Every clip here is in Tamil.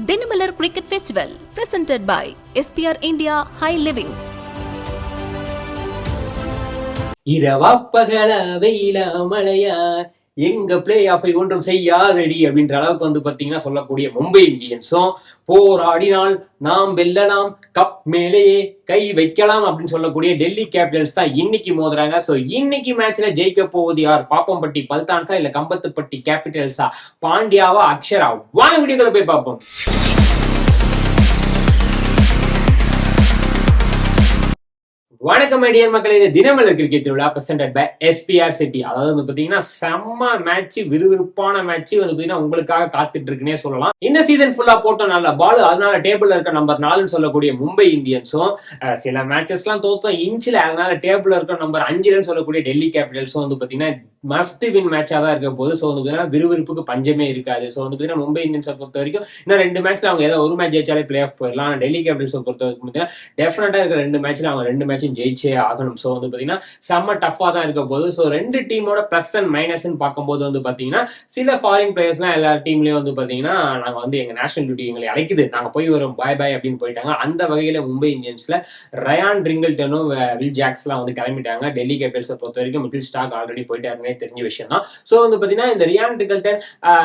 Dinamalar Cricket Festival presented by SPR India High Living. இரவா பகலா வெயிலா மழையா எங்க பிளே ஆஃபை ஒன்றும் செய்யாதடி அப்படின்ற அளவுக்கு வந்து பாத்தீங்கன்னா சொல்லக்கூடிய மும்பை இந்தியன்ஸும் போராடினால் நாம் வெல்லலாம், கப் மேலேயே கை வைக்கலாம் அப்படின்னு சொல்லக்கூடிய டெல்லி கேபிட்டல்ஸ் தான் இன்னைக்கு மோதுறாங்க. சோ இன்னைக்கு மேட்ச்ல ஜெயிக்க போவது யார்? பாப்பம்பட்டி பல்தான்ஸா இல்ல கம்பத்துப்பட்டி கேபிட்டல்ஸா? பாண்டியாவா அக்ஷரா? வாங்க வீடியோக்குள்ள போய் பார்ப்போம். வணக்கம் ஐடியர் மக்களே, இது தினமலர் கிரிக்கெட் திருவிழா பிரசன்டட் பை SPR சிட்டி. அதாவது வந்து பாத்தீங்கன்னா செம்ம மேட்ச், விறுவிறுப்பான மேட்ச் வந்து பாத்தீங்கன்னா உங்களுக்காக காத்துட்டு இருக்குன்னே சொல்லலாம். இந்த சீசன் ஃபுல்லா போட்ட நல்ல பால், அதனால டேபிள்ல இருக்க நம்பர் 4 சொல்லக்கூடிய மும்பை இந்தியன்ஸும் சில மேட்சஸ் எல்லாம் தோத்தோம் இன்ச்சில், அதனால டேபிள்ல இருக்க நம்பர் 5 சொல்லக்கூடிய டெல்லி கேபிட்டல்ஸும் வந்து பாத்தீங்கன்னா மஸ்ட் வின் மேட்சா தான் இருக்க போது. ஸோ வந்து விறுவிறுப்புக்கு பஞ்சமே இருக்காது. ஸோ வந்து பாத்தீங்கன்னா மும்பை இந்தியன்ஸை பொறுத்த வரைக்கும் இன்னும் 2 மேட்ச்ல அவங்க ஏதாவது ஒரு மேட்ச் ஜெயிச்சாலே பிளே ஆஃப் போயிடலாம். ஆனால் டெல்லி கேபிட்டல்ஸை பொறுத்த வரைக்கும் பாத்தீங்கன்னா டெஃபினட்டா இருக்க 2 மேட்ச்ல அவங்க 2 மேட்சும் ஜெயிச்சே ஆகணும். ஸோ வந்து பாத்தீங்கன்னா செம்ம டஃபா தான் இருக்க போது. ஸோ 2 டீமோட பிளஸ் அண்ட் மைனஸ் பார்க்கும்போது வந்து பாத்தீங்கன்னா சில ஃபாரின் பிளேயர்ஸ்லாம் எல்லா டீம்லயும் வந்து பாத்தீங்கன்னா நாங்க வந்து எங்க நேஷனல் டியூட்டி எங்களை அழைக்குது, நாங்க போய் வரோம், பாய் பாய் அப்படின்னு போயிட்டாங்க. அந்த வகையில மும்பை இந்தியன்ஸ்ல ரயான் ரிங்கிள்டனும் வில் ஜாக்ஸ்லாம் வந்து கிளம்பிட்டாங்க. டெல்லி கேபிட்டல்ஸை பொறுத்த வரைக்கும் மிடில் ஸ்டாக் ஆல்ரெடி போயிட்டாருன்னே தெரிஞ்ச விஷயம் தான். சோ வந்து பாத்தீங்கன்னா இந்த ரியான் ரிங்கிள்டன்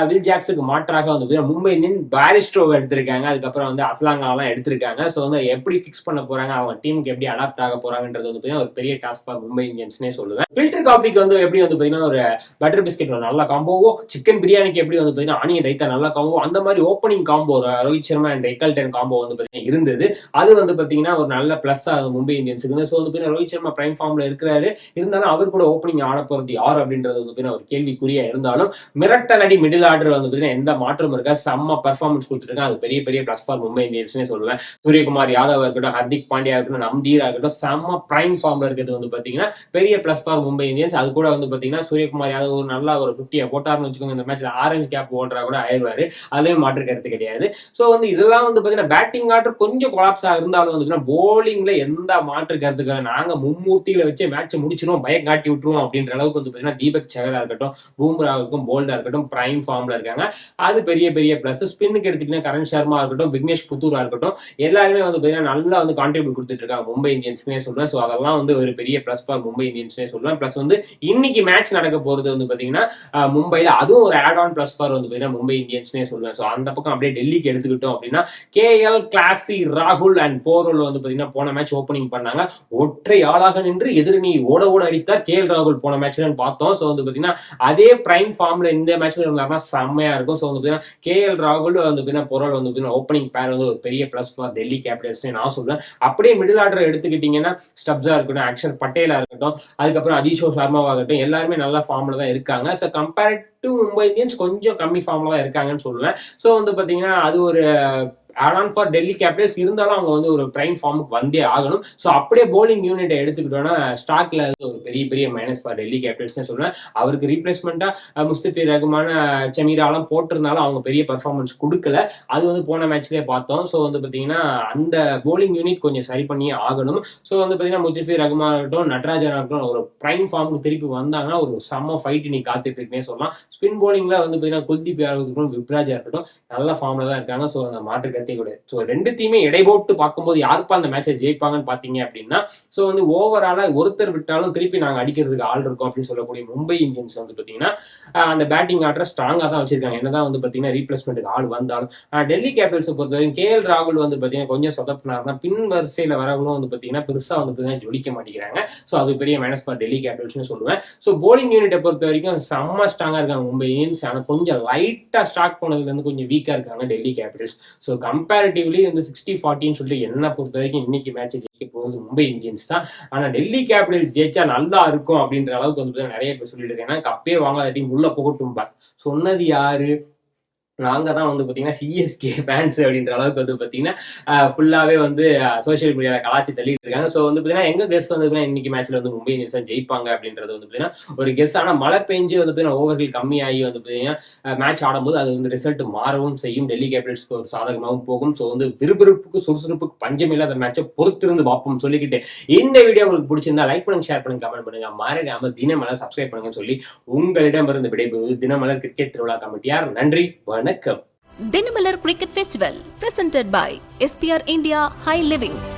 வில் ஜாக்ஸுக்கு மாற்றாக வந்து மும்பை இந்தியன் பாரிஸ்டோவை எடுத்திருக்காங்க, அதுக்கப்புறம் வந்து அஸ்லாங்காலாம் எடுத்திருக்காங்க. ஸோ வந்து எப்படி ஃபிக்ஸ் பண்ண போறாங்க, அவங்க டீமுக்கு எப்படி அடாப்ட் ஆக போறாங்கன்றது வந்து ஒரு பெரிய டாஸ்க் ஃபார் மும்பை இந்தியன்ஸ்னே சொல்லுவேன். ஃபில்டர் காஃபிக்கு வந்து எப்படி வந்து பாத்தீங்கன்னா ஒரு பட்டர் பிஸ்கெட் நல்ல காம்போவோ, சிக்கன் பிரியாணிக்கு எப்படி வந்து பாத்தீங்கன்னா ஆனியன் ரைத்தா நல்ல காம்போ, அந்த மாதிரி opening combo Rohit Sharma and Rickelton combo வந்து பாத்தீங்கன்னா இருந்தது. அது வந்து பாத்தீங்கன்னா ஒரு நல்ல பிளஸ் மும்பை இந்தியன்ஸுக்கு. ஸோ வந்து ரோஹித் சர்மா பிரைம் ஃபார்ம்ல இருக்கிறாரு, இருந்தாலும் அவர் கூட ஓப்பனிங் ஆட போறது யார் அப்படின்றது வந்து ஒரு கேள்விக்குறியா இருந்தாலும் மிரட்டல் அடி மிடில் ஆர்டர் வந்து பாத்தீங்கன்னா எந்த மாற்றம் இருக்கா, செம்ம பெர்ஃபார்மன்ஸ் கொடுத்துருக்காங்க. அது பெரிய பெரிய பிளஸ் ஃபார் மும்பை இந்தியன்ஸ்னே சொல்லுவேன். சூரியகுமார் யாதவ் இருக்கட்டும், ஹர்திக் பாண்டியா இருக்கட்டும், நம்தீரா இருக்கட்டும், செம்ம பிரைம் ஃபார்ம்ல இருக்கிறது வந்து பாத்தீங்கன்னா பெரிய பிளஸ் ஃபார் மும்பை இந்தியன்ஸ். அது கூட வந்து பாத்தீங்கன்னா சூரியகுமார் யாதவ் ஒரு நல்ல ஒரு 50 போட்டார்னு வச்சுக்கோங்க, இந்த மேட்ச்ல ஆரஞ்சு கேப் ஓடுறா கூட ஆயிடுவாரு, அதுலயும் மாற்று கருத்து கிடையாது. சோ வந்து இதெல்லாம் வந்து பாத்தீங்கன்னா பேட்டிங் ஆர்டர் கொஞ்சம் கொலாப்ஸா இருந்தாலும் வந்து போலிங்ல எந்த மாற்று கருத்துக்காக நாங்க மும்மூர்த்திகளை வச்சு மேட்ச் முடிச்சிடும், பயம் காட்டி விட்டுருவோம் அப்படின்ற அளவுக்கு வந்து பாத்தீங்கன்னா தீபக் சஹரா இருக்கட்டும், பூம்ரா இருக்கும், போல்டா இருக்கட்டும், பிரைம் ஃபார்ம்ல இருக்காங்க. அது பெரிய பெரிய பிளஸ். ஸ்பின்னுக்கு எடுத்துக்கிட்டா கரண் சர்மா இருக்கட்டும், விக்னேஷ் புத்தூரா இருக்கட்டும், எல்லாருமே வந்து பாத்தீங்கன்னா நல்லா வந்து கான்ட்ரிபியூட் கொடுத்துட்டு இருக்காங்க மும்பை இந்தியன்ஸ்னே சொல்லுவேன். ஸோ அதெல்லாம் வந்து ஒரு பெரிய பிளஸ் ஃபார் மும்பை இந்தியன்ஸ்னே சொல்லுவேன். பிளஸ் வந்து இன்னைக்கு மேட்ச் நடக்க போறது வந்து பாத்தீங்கன்னா மும்பைல அதுவும் ஒரு ஆட் ஆன் பிளஸ் ஃபார் வந்து பாத்தீங்கன்னா மும்பை இந்தியன்ஸ்னே சொல்லுவேன். ஸோ அந்த பக்கம் அப்படியே டெல்லிக்கு எடுத்துக்கிட்டோம் அப்படின்னா KL, கிளாசி, ராகுல் அண்ட் போரோல் வந்து பாத்தீங்கன்னா போன மேட்ச் ஓப்பனிங் பண்ணாங்க. ஒற்றை ஆளாக நின்று எதிரணி ஓட ஓட அடித்தார் KL ராகுல் போன மேட்ச்ல பார்த்தோம். ஸோ வந்து பாத்தீங்கன்னா அதே பிரைம் ஃபார்ம்ல இந்த மேட்ச்ல இருந்தாருன்னா செம்மையா இருக்கும். ஸோ வந்து KL ராகுல் வந்து போரோல் வந்து ஓப்பனிங் பேர் வந்து ஒரு பெரிய பிளஸ் ஃபார் டெல்லி கேபிட்டல்ஸ் நான் சொல்லுவேன். அப்படியே மிடில் ஆர்டர் எடுத்துக்கிட்டீங்கன்னா ஸ்டப்ஸா இருக்கட்டும், அக்ஷர் பட்டேலா இருக்கட்டும், அதுக்கப்புறம் அதிஷோ சர்மாவாகட்டும், எல்லாருமே நல்ல ஃபார்ம்ல தான் இருக்காங்க. ஸோ கம்பேரிட்டிவ் மும்பை இந்தியன்ஸ் கொஞ்சம் கம்மி ஃபார்ம்ல தான் இருக்காங்கன்னு சொல்லுவேன். ஸோ வந்து பாத்தீங்கன்னா அது ஒரு add on for Delhi Capitals, இருந்தாலும் அவங்க வந்து ஒரு பிரைம் ஃபார்முக்கு வந்தே ஆகணும். ஸோ அப்படியே போலிங் யூனிட்டை எடுத்துக்கிட்டோம்னா ஸ்டாக்ல ஒரு பெரிய பெரிய மைனஸ் ஃபார் டெல்லி கேபிட்டல்ஸ் சொல்லுவேன். அவருக்கு ரீப்ளேஸ்மெண்டா முஸ்தபிர் ரஹ்மான், செமீராலாம் போட்டிருந்தாலும் அவங்க பெரிய பெர்ஃபார்மன்ஸ் கொடுக்கல. அது வந்து போன மேட்ச்லேயே பார்த்தோம். ஸோ வந்து பாத்தீங்கன்னா அந்த போலிங் யூனிட் கொஞ்சம் சரி பண்ணியே ஆகணும். ஸோ வந்து பாத்தீங்கன்னா முஸ்தபிர் ரஹ்மான் ஆகட்டும், நட்ராஜன் ஆகட்டும், ஒரு பிரைம் ஃபார்முக்கு திருப்பி வந்தாங்கன்னா ஒரு செம்ம ஃபைட் நீ காத்துட்டு இருக்குன்னே சொல்லலாம். ஸ்பின் போலிங்ல வந்து பாத்தீங்கன்னா குல்தீப் யாதவ் இருக்கட்டும், விப்ராஜா இருக்கட்டும், நல்ல ஃபார்ம்ல தான் இருக்காங்க. ஸோ அந்த மாற்று ஸோ 2 டீமே இடை போட்டு பார்க்கும்போது யாருப்பா அந்த மேட்சை ஜெயிப்பாங்கன்னு பாத்தீங்க அப்படின்னா ஸோ வந்து ஓவராலா ஒருத்தர் விட்டாலும் திருப்பி நாங்க அடிக்கிறதுக்கு ஆள் இருக்கும் அப்படின்னு சொல்லக்கூடிய மும்பை இந்தியன்ஸ் வந்து பாத்தீங்கன்னா அந்த பேட்டிங் ஆர்டர் ஸ்ட்ராங்கா தான் வச்சிருக்காங்க, என்னதான் வந்து பாத்தீங்கன்னா ரீப்ளேஸ்மெண்ட்டுக்கு ஆள் வந்தாலும். டெல்லி கேபிட்டல்ஸ் பொறுத்தவரைக்கும் KL ராகுல் வந்து பாத்தீங்கன்னா கொஞ்சம் சொதப்பினாருன்னா பின் வரிசையில வரவங்களும் வந்து பாத்தீங்கன்னா பெருசா வந்து பாத்தீங்கன்னா ஜொலிக்க மாட்டேங்கிறாங்க. ஸோ அது பெரிய மைனஸ் ஃபார் டெல்லி கேபிட்டல்ஸ்னு சொல்லுவேன். ஸோ போலிங் யூனிட்டை பொறுத்த வரைக்கும் செம்ம ஸ்ட்ராங்கா இருக்காங்க மும்பை இந்தியன்ஸ், ஆனால் கொஞ்சம் லைட்டா ஸ்டார்ட் போனதுல இருந்து கொஞ்சம் வீக்கா இருக்காங்க டெல்லி கேபிட்டல்ஸ். ஸோ கம்பேரிட்டிவ்லி வந்து 60-40 சொல்லிட்டு என்ன பொறுத்த வரைக்கும் இன்னைக்கு மேட்ச் ஜெயிக்க போகுது மும்பை இந்தியன்ஸ் தான். ஆனா டெல்லி கேபிட்டல்ஸ் ஜெயிச்சா நல்லா இருக்கும் அப்படின்ற அளவுக்கு வந்து நிறைய பேர் சொல்லிட்டு இருக்காங்க. கப்பே வாங்காத டீம் உள்ள போகட்டும் சொன்னது யாரு? நாங்க தான் வந்து பாத்தீங்கன்னா CSK ஃபேன்ஸ் அப்படின்ற அளவுக்கு வந்து பாத்தீங்கன்னா ஃபுல்லாவே வந்து சோசியல் மீடியால கலாச்சி தள்ளிட்டு இருக்காங்க. ஸோ வந்து பாத்தீங்கன்னா எங்க கெஸ் வந்து இன்னைக்கு மேட்ச்ல வந்து மும்பை இந்தியன்ஸ் ஜெயிப்பாங்க அப்படின்றது வந்து பாத்தீங்கன்னா ஒரு கெஸ். ஆனா மழை பெஞ்சு வந்து பாத்தீங்கன்னா ஓவர்கள் கம்மியாகி வந்து பாத்தீங்கன்னா மேட்ச் ஆடும்போது அது வந்து ரிசல்ட் மாறவும் செய்யும், டெல்லி கேபிட்டல்ஸ்க்கு ஒரு சாதகமாகவும் போகும். ஸோ வந்து விறுவிறுப்புக்கு சுறுசுறுப்புக்கு பஞ்சம் இல்லாத மேட்சை பொறுத்திருந்து பார்ப்போம் சொல்லிக்கிட்டு இந்த வீடியோ உங்களுக்கு பிடிச்சிருந்தா லைக் பண்ணுங்க, ஷேர் பண்ணுங்க, கமெண்ட் பண்ணுங்க, மறக்காம தினமலர் சப்ஸ்கிரைப் பண்ணுங்கன்னு சொல்லி உங்களிடமிருந்து விடைபெறுவது தினமலர் கிரிக்கெட் திருவிழா கமிட்டியார். நன்றி, வணக்கம். Dinamalar Cricket Festival presented by SPR India High Living.